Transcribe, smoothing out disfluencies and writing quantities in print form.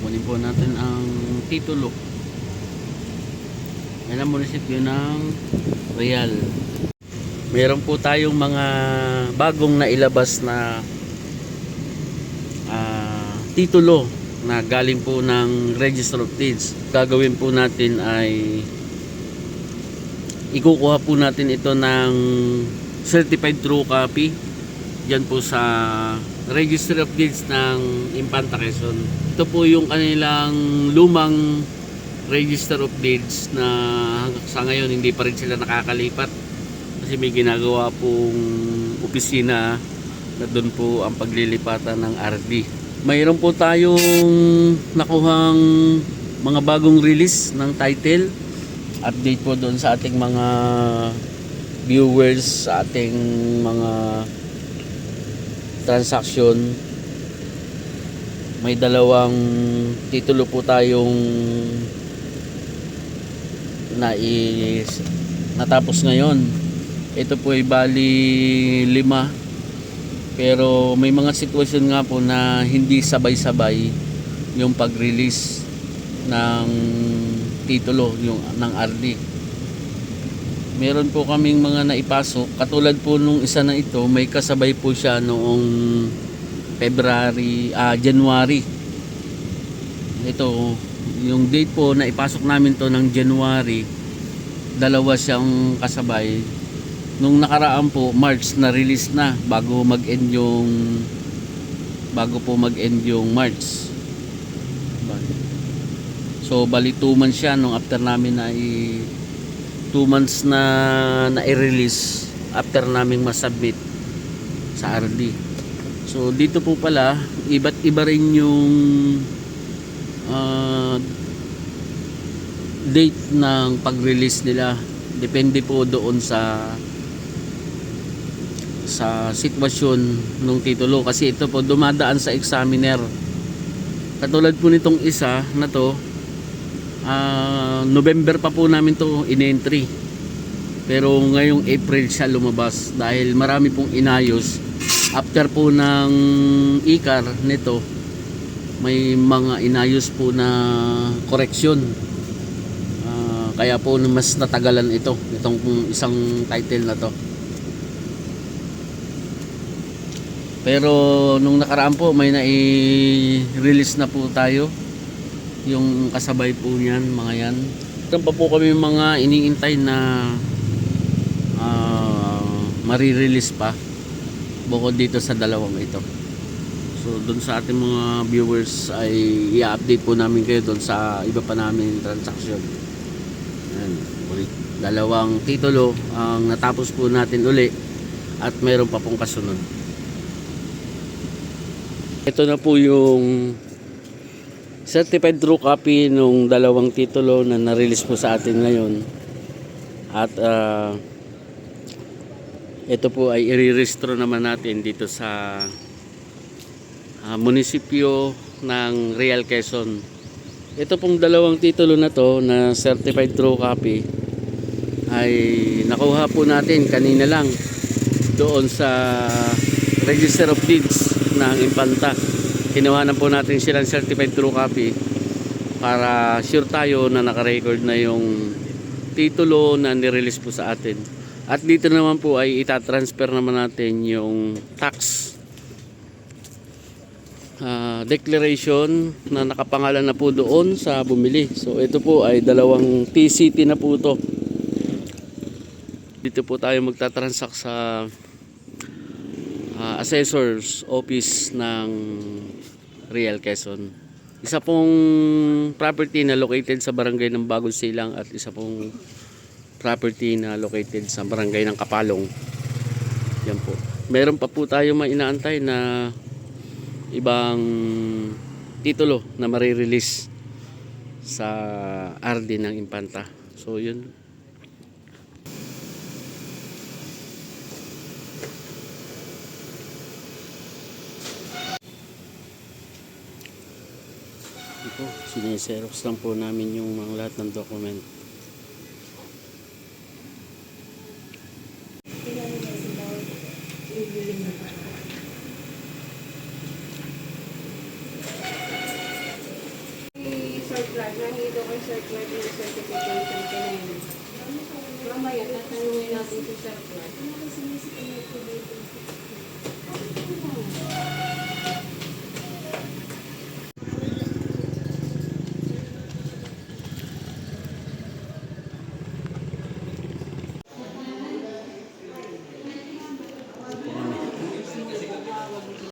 Kunin po natin ang titulo. Yan ang munisipyo ng Real. Meron po tayong mga bagong nailabas na titulo na galing po ng Register of Deeds. Gagawin po natin ay ikukuha po natin ito ng certified true copy dyan po sa Register of Deeds ng Infanta Quezon. Ito po yung kanilang lumang Register of Deeds na sa ngayon hindi pa rin sila nakakalipat kasi may ginagawa pong opisina na doon po ang paglilipatan ng RD. Mayroon po tayong nakuhang mga bagong release ng title. Update po doon sa ating mga viewers, sa ating mga transaction. May dalawang titulo po tayong natapos ngayon. Ito po ay bali 5, pero may mga sitwasyon nga po na hindi sabay-sabay yung pag-release ng titulo ng RD. Meron po kaming mga naipasok, katulad po nung isa na ito, may kasabay po siya noong January. Ito yung date po na ipasok namin to ng January, dalawa siyang kasabay. Nung nakaraan po March na release na bago po mag-end yung March. So bali 2 months siya nung after namin na 2 months na i-release after naming masubmit sa RD. So dito po pala iba't iba rin yung date ng pag-release nila, depende po doon sa sitwasyon ng titulo, kasi ito po dumadaan sa examiner. Katulad po nitong isa na to, November pa po namin to in-entry, pero ngayong April siya lumabas dahil marami pong inayos after po ng ICAR nito. May mga inayos po na correction, kaya po mas natagalan itong isang title na to. Pero nung nakaraan po may nai-release na po tayo, yung kasabay po niyan, mga yan. Ito pa po kami mga iniintay na marirelease pa bukod dito sa dalawang ito. So doon sa ating mga viewers ay i-update po namin kayo doon sa iba pa namin transaction. Ayan, dalawang titulo ang natapos po natin uli at mayroon pa pong kasunod. Ito na po yung certified true copy nung dalawang titulo na na-release po sa atin ngayon. At ito po ay i-rehistro naman natin dito sa munisipyo ng Real Quezon. Ito pong dalawang titulo na to na certified true copy ay nakuha po natin kanina lang doon sa Register of Deeds ng Infanta. Kinuhanan po natin silang certified true copy para sure tayo na naka-record na yung titulo na nirelease po sa atin. At dito naman po ay itatransfer naman natin yung tax declaration na nakapangalan na po doon sa bumili. So ito po ay dalawang TCT na po ito. Dito po tayo magtatransact sa assessor's office ng Real Quezon. Isa pong property na located sa barangay ng Bagong Silang at isa pong property na located sa barangay ng Kapalong. Yan po. Meron pa po tayo inaantay na ibang titulo na marirelease sa RD ng Infanta. So yun. Ito, sineserox lang po namin yung mga lahat ng document. Clark, nahingi daw kay Sir Clark yung certification ka na yun. Mamaya, tatanungin natin si Sir Clark.